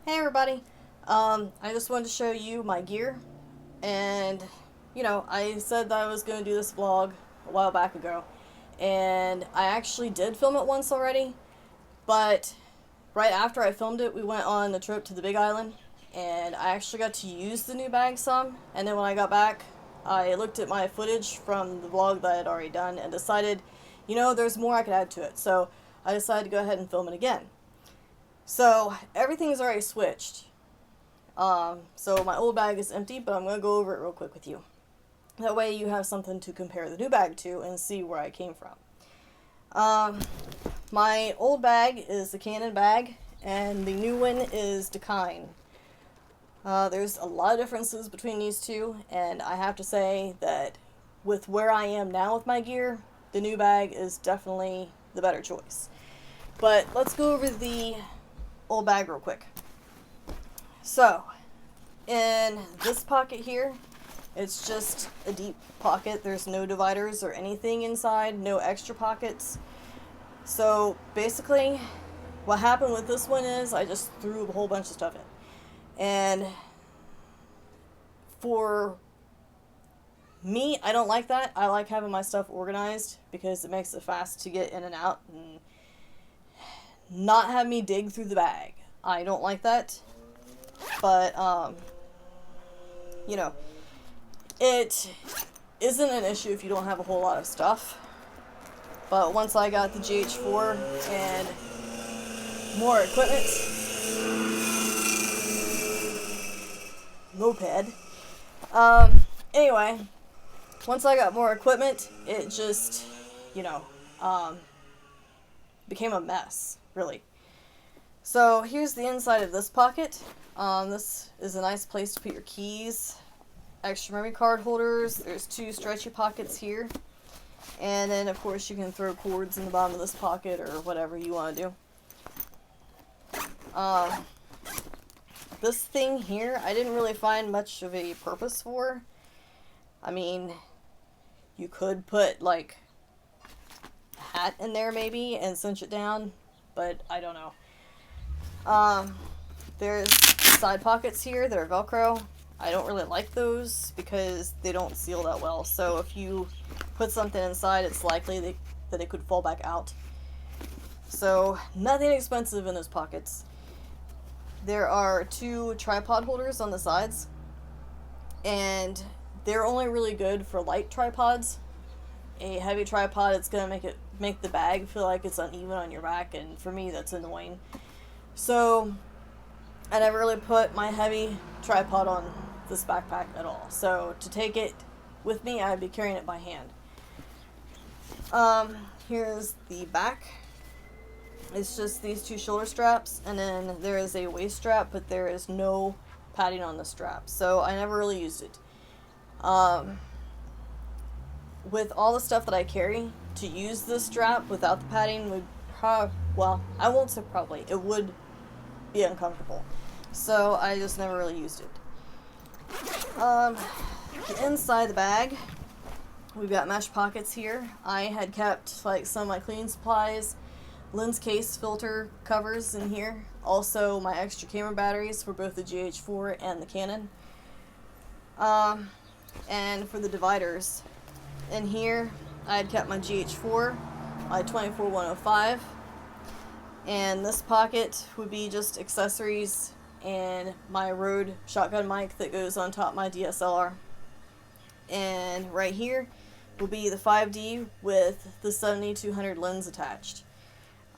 Hey everybody, I just wanted to show you my gear, and I said that I was going to do this vlog a while back ago, and I actually did film it once already, but right after I filmed it we went on the trip to the Big Island, and I actually got to use the new bag some, and then when I got back I looked at my footage from the vlog that I had already done and decided, there's more I could add to it, so I decided to go ahead and film it again. So everything is already switched. So my old bag is empty, but I'm going to go over it real quick with you. That way you have something to compare the new bag to and see where I came from. My old bag is the Canon bag, and the new one is Decine. There's a lot of differences between these two, and I have to say that with where I am now with my gear, the new bag is definitely the better choice. But let's go over the old bag real quick. So, in this pocket here, it's just a deep pocket. There's no dividers or anything inside, no extra pockets. So, basically, what happened with this one is I just threw a whole bunch of stuff in. And for me, I don't like that. I like having my stuff organized because it makes it fast to get in and out and not have me dig through the bag. I don't like that. But, it isn't an issue if you don't have a whole lot of stuff. But once I got the GH4 and more equipment, moped, anyway, once I got more equipment, it just, became a mess, really. So here's the inside of this pocket. This is a nice place to put your keys, extra memory card holders. There's two stretchy pockets here. And then, of course, you can throw cords in the bottom of this pocket or whatever you want to do. This thing here, I didn't really find much of a purpose for. I mean, you could put, like, a hat in there maybe and cinch it down, but I don't know. There's side pockets here that are Velcro. I don't really like those because they don't seal that well. So if you put something inside, it's likely that it could fall back out. So nothing expensive in those pockets. There are two tripod holders on the sides, and they're only really good for light tripods. A heavy tripod, it's gonna make the bag feel like it's uneven on your back, and for me that's annoying. So I never really put my heavy tripod on this backpack at all. So to take it with me, I'd be carrying it by hand. Here's the back. It's just these two shoulder straps, and then there is a waist strap, but there is no padding on the strap. So I never really used it. With all the stuff that I carry, to use this strap without the padding would I won't say probably, it would be uncomfortable. So I just never really used it. Inside the bag, we've got mesh pockets here. I had kept like some of my cleaning supplies, lens case filter covers in here. Also my extra camera batteries for both the GH4 and the Canon. And for the dividers, in here I had kept my GH4, my 24105, and this pocket would be just accessories and my Rode shotgun mic that goes on top of my DSLR. And right here will be the 5D with the 7200 lens attached.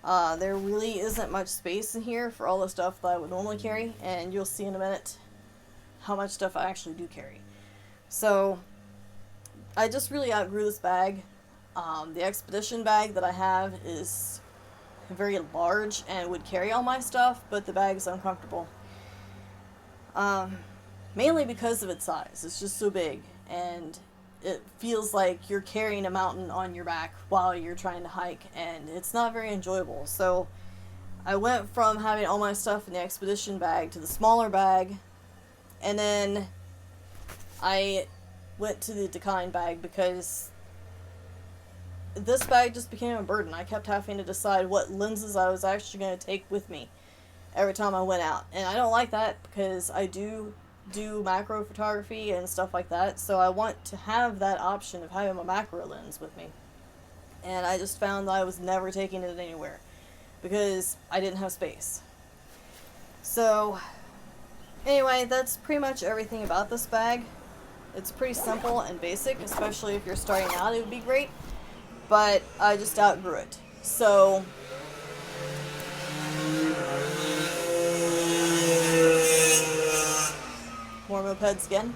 There really isn't much space in here for all the stuff that I would normally carry, and you'll see in a minute how much stuff I actually do carry. So I just really outgrew this bag. The expedition bag that I have is very large and would carry all my stuff, but the bag is uncomfortable. Mainly because of its size. It's just so big, and it feels like you're carrying a mountain on your back while you're trying to hike, and it's not very enjoyable. So I went from having all my stuff in the expedition bag to the smaller bag, and then I went to the Decine bag because this bag just became a burden. I kept having to decide what lenses I was actually going to take with me. every time I went out. And I don't like that because I do macro photography and stuff like that, so I want to have that option of having my macro lens with me. And I just found that I was never taking it anywhere because I didn't have space. So anyway, that's pretty much everything about this bag. It's pretty simple and basic, especially if you're starting out, it would be great, but I just outgrew it. So more mopeds again.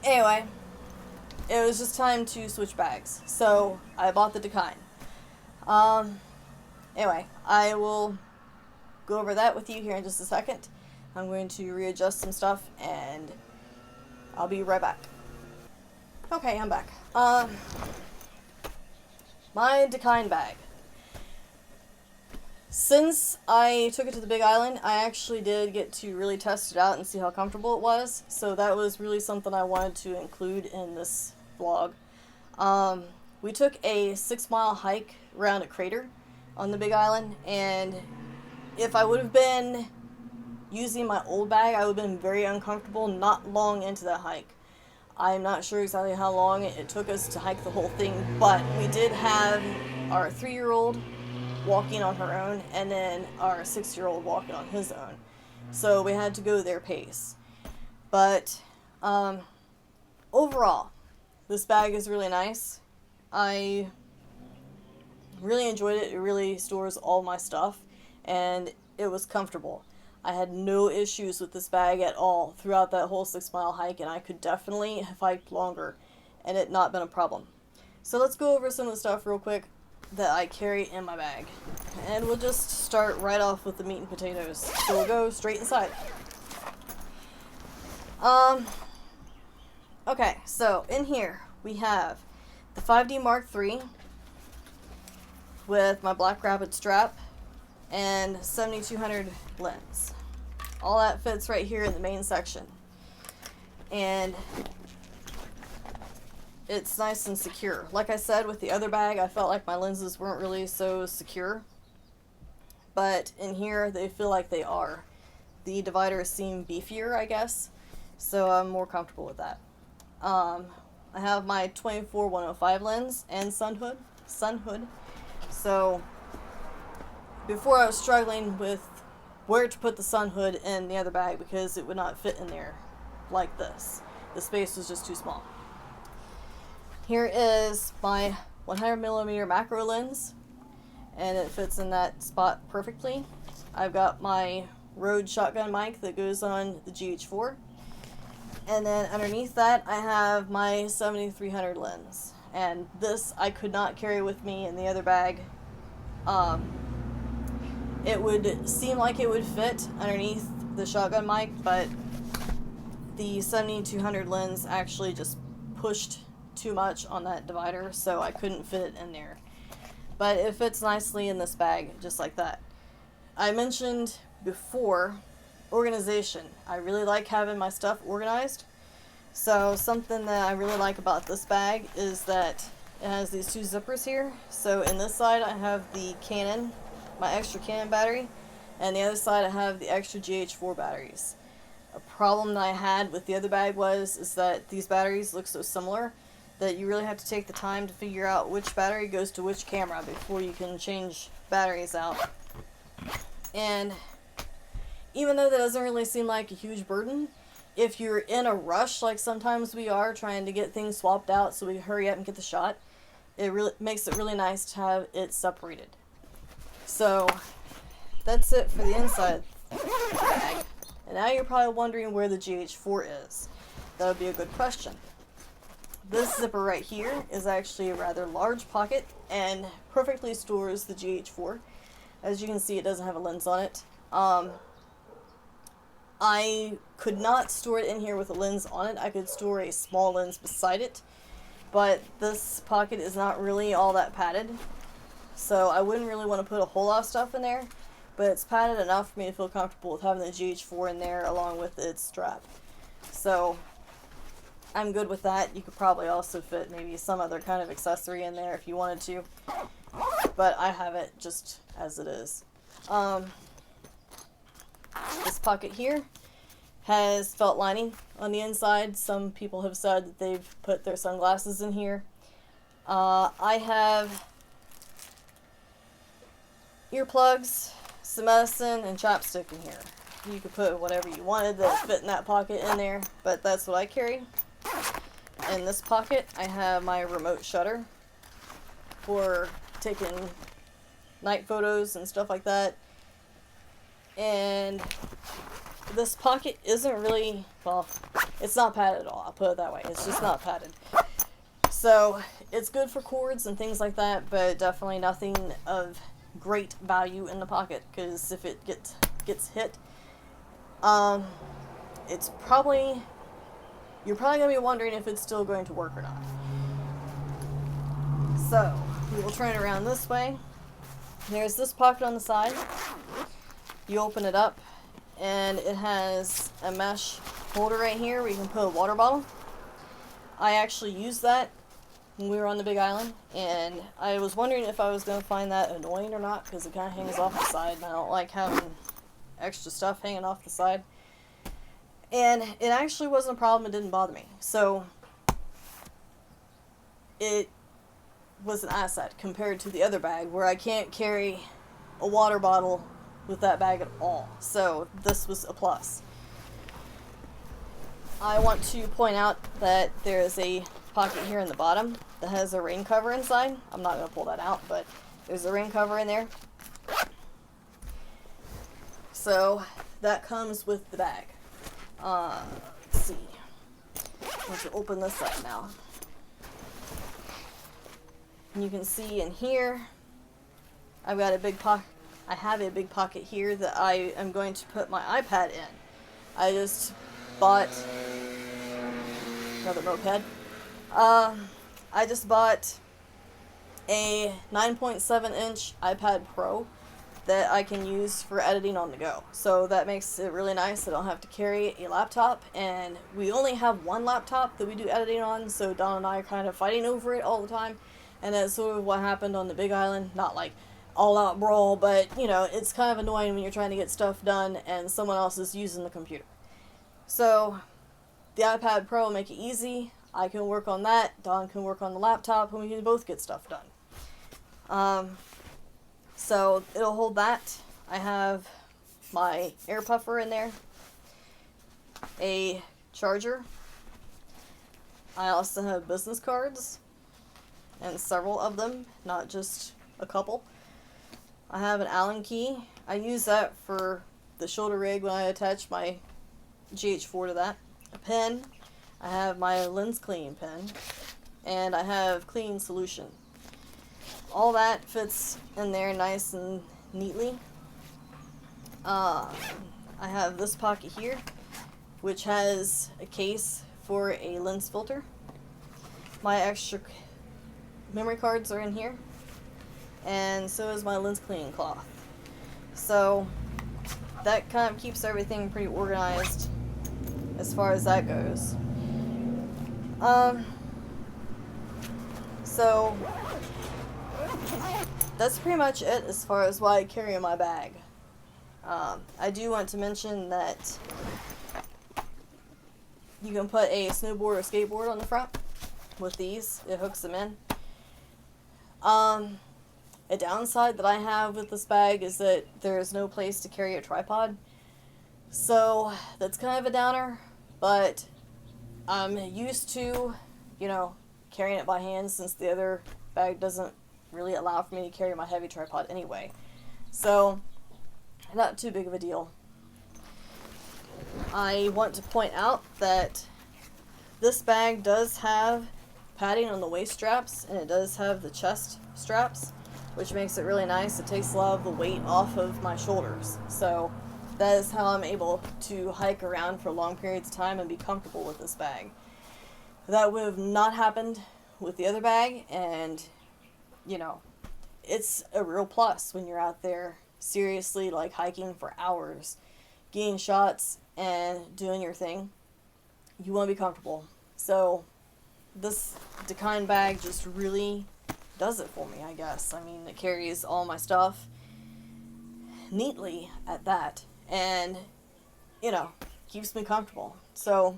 Anyway, it was just time to switch bags, so I bought the Dakine. Anyway, I will go over that with you here in just a second. I'm going to readjust some stuff and I'll be right back. Okay, I'm back. My Dakine bag. Since I took it to the Big Island, I actually did get to really test it out and see how comfortable it was, so that was really something I wanted to include in this vlog. We took a 6-mile hike around a crater on the Big Island, and if I would have been using my old bag, I would have been very uncomfortable not long into that hike. I'm not sure exactly how long it took us to hike the whole thing, but we did have our 3-year-old walking on her own, and then our 6-year-old walking on his own. So we had to go their pace. But overall, this bag is really nice. I really enjoyed it. It really stores all my stuff, and it was comfortable. I had no issues with this bag at all throughout that whole 6-mile hike, and I could definitely have hiked longer and it not been a problem. So let's go over some of the stuff real quick that I carry in my bag. And we'll just start right off with the meat and potatoes. So we'll go straight inside. Okay, so in here we have the 5D Mark III with my Black Rabbit strap and 7200 lens. All that fits right here in the main section. And it's nice and secure. Like I said, with the other bag, I felt like my lenses weren't really so secure. But in here, they feel like they are. The dividers seem beefier, I guess. So I'm more comfortable with that. I have my 24-105 lens and sun hood. So before I was struggling with where to put the sun hood in the other bag because it would not fit in there like this. The space was just too small. Here is my 100mm macro lens, and it fits in that spot perfectly. I've got my Rode shotgun mic that goes on the GH4, and then underneath that I have my 7300 lens, and this I could not carry with me in the other bag. It would seem like it would fit underneath the shotgun mic, but the 7200 lens actually just pushed too much on that divider, so I couldn't fit it in there. But it fits nicely in this bag, just like that. I mentioned before, organization. I really like having my stuff organized. So something that I really like about this bag is that it has these 2 zippers here. So in this side I have the Canon, my extra Canon battery, and the other side I have the extra GH4 batteries. A problem that I had with the other bag is that these batteries look so similar that you really have to take the time to figure out which battery goes to which camera before you can change batteries out. And even though that doesn't really seem like a huge burden, if you're in a rush like sometimes we are trying to get things swapped out so we can hurry up and get the shot, it really makes it really nice to have it separated. So that's it for the inside of the bag. And now you're probably wondering where the GH4 is. That would be a good question. This zipper right here is actually a rather large pocket and perfectly stores the GH4. As you can see, it doesn't have a lens on it. I could not store it in here with a lens on it. I could store a small lens beside it, but this pocket is not really all that padded, so I wouldn't really want to put a whole lot of stuff in there, but it's padded enough for me to feel comfortable with having the GH4 in there along with its strap. So I'm good with that. You could probably also fit maybe some other kind of accessory in there if you wanted to, but I have it just as it is. Um, this pocket here has felt lining on the inside. Some people have said that they've put their sunglasses in here. I have earplugs, some medicine, and chapstick in here. You could put whatever you wanted that fit in that pocket in there, but that's what I carry. In this pocket, I have my remote shutter for taking night photos and stuff like that. And this pocket isn't really, well, it's not padded at all, I'll put it that way. It's just not padded. So, it's good for cords and things like that, but definitely nothing of great value in the pocket, because if it gets hit, it's probably, you're probably going to be wondering if it's still going to work or not. So, we will turn it around this way. There's this pocket on the side. You open it up, and it has a mesh holder right here where you can put a water bottle. I actually used that when we were on the Big Island, and I was wondering if I was going to find that annoying or not, because it kind of hangs off the side, and I don't like having extra stuff hanging off the side. And it actually wasn't a problem, it didn't bother me. So, it was an asset compared to the other bag, where I can't carry a water bottle with that bag at all. So, this was a plus. I want to point out that there is a pocket here in the bottom that has a rain cover inside. I'm not going to pull that out, but there's a rain cover in there. So, that comes with the bag. Let's see. I'm going to open this up now. And you can see in here, I've got a big pocket. I have a big pocket here that I am going to put my iPad in. I just bought another moped. I just bought a 9.7-inch iPad Pro that I can use for editing on the go. So that makes it really nice. I don't have to carry a laptop, and we only have one laptop that we do editing on, so Don and I are kind of fighting over it all the time. And that's sort of what happened on the Big Island. Not like all-out brawl, but, you know, it's kind of annoying when you're trying to get stuff done and someone else is using the computer. So, the iPad Pro will make it easy. I can work on that, Don can work on the laptop, and we can both get stuff done. So, it'll hold that. I have my air puffer in there, a charger. I also have business cards, and several of them, not just a couple. I have an Allen key. I use that for the shoulder rig when I attach my GH4 to that. A pen. I have my lens cleaning pen. And I have cleaning solution. All that fits in there nice and neatly. I have this pocket here, which has a case for a lens filter. My extra memory cards are in here, and so is my lens cleaning cloth. So that kind of keeps everything pretty organized as far as that goes. So that's pretty much it as far as what I carry in my bag. I do want to mention that you can put a snowboard or skateboard on the front with these. It hooks them in. A downside that I have with this bag is that there is no place to carry a tripod. So that's kind of a downer, but I'm used to, you know, carrying it by hand since the other bag doesn't really allow for me to carry my heavy tripod anyway. So, not too big of a deal. I want to point out that this bag does have padding on the waist straps, and it does have the chest straps, which makes it really nice. It takes a lot of the weight off of my shoulders. So that is how I'm able to hike around for long periods of time and be comfortable with this bag. That would have not happened with the other bag, and, you know, it's a real plus when you're out there seriously, like, hiking for hours, getting shots, and doing your thing. You want to be comfortable. So this Decine bag just really does it for me, I guess. I mean, it carries all my stuff. neatly at that, and you know, keeps me comfortable. So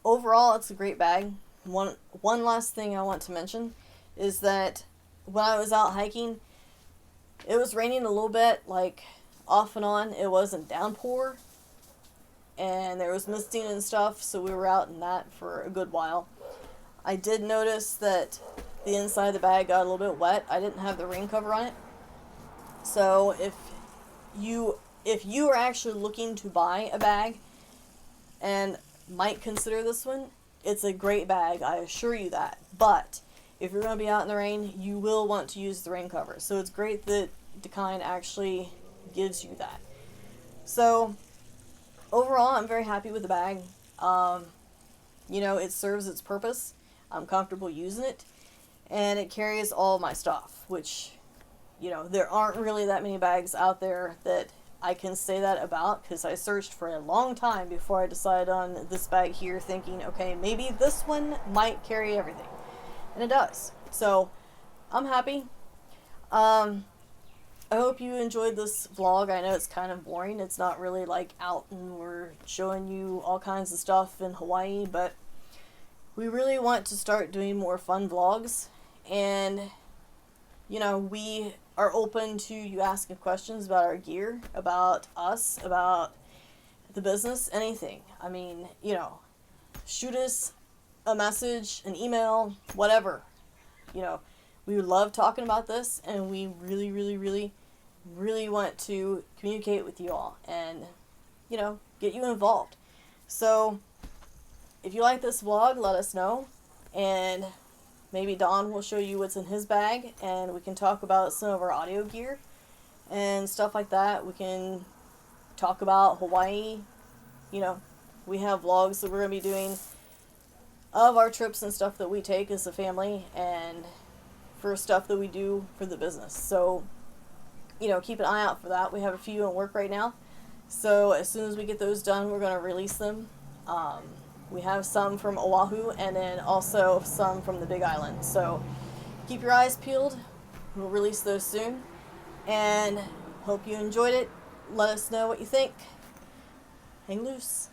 overall, it's a great bag. One last thing I want to mention is that when I was out hiking, it was raining a little bit, like off and on. It wasn't downpour, and there was misting and stuff, so we were out in that for a good while. I did notice that the inside of the bag got a little bit wet. I didn't have the rain cover on it. So if you are actually looking to buy a bag and might consider this one, it's a great bag, I assure you that. But if you're going to be out in the rain, you will want to use the rain cover. So it's great that Dakine actually gives you that. So overall, I'm very happy with the bag. It serves its purpose. I'm comfortable using it, and it carries all my stuff, which, there aren't really that many bags out there that I can say that about, because I searched for a long time before I decided on this bag here, thinking, okay, maybe this one might carry everything. And it does. So, I'm happy. I hope you enjoyed this vlog. I know it's kind of boring. It's not really like out and we're showing you all kinds of stuff in Hawaii, but we really want to start doing more fun vlogs, and we are open to you asking questions about our gear, about us, about the business, anything. I mean, shoot us a message, an email, whatever. We love talking about this, and we really, really, really, really want to communicate with you all and, get you involved. So, if you like this vlog, let us know, and maybe Don will show you what's in his bag, and we can talk about some of our audio gear and stuff like that. We can talk about Hawaii. We have vlogs that we're going to be doing of our trips and stuff that we take as a family, and for stuff that we do for the business. So, keep an eye out for that. We have a few in work right now. So as soon as we get those done, we're going to release them. We have some from Oahu, and then also some from the Big Island. So keep your eyes peeled. We'll release those soon. And hope you enjoyed it. Let us know what you think. Hang loose.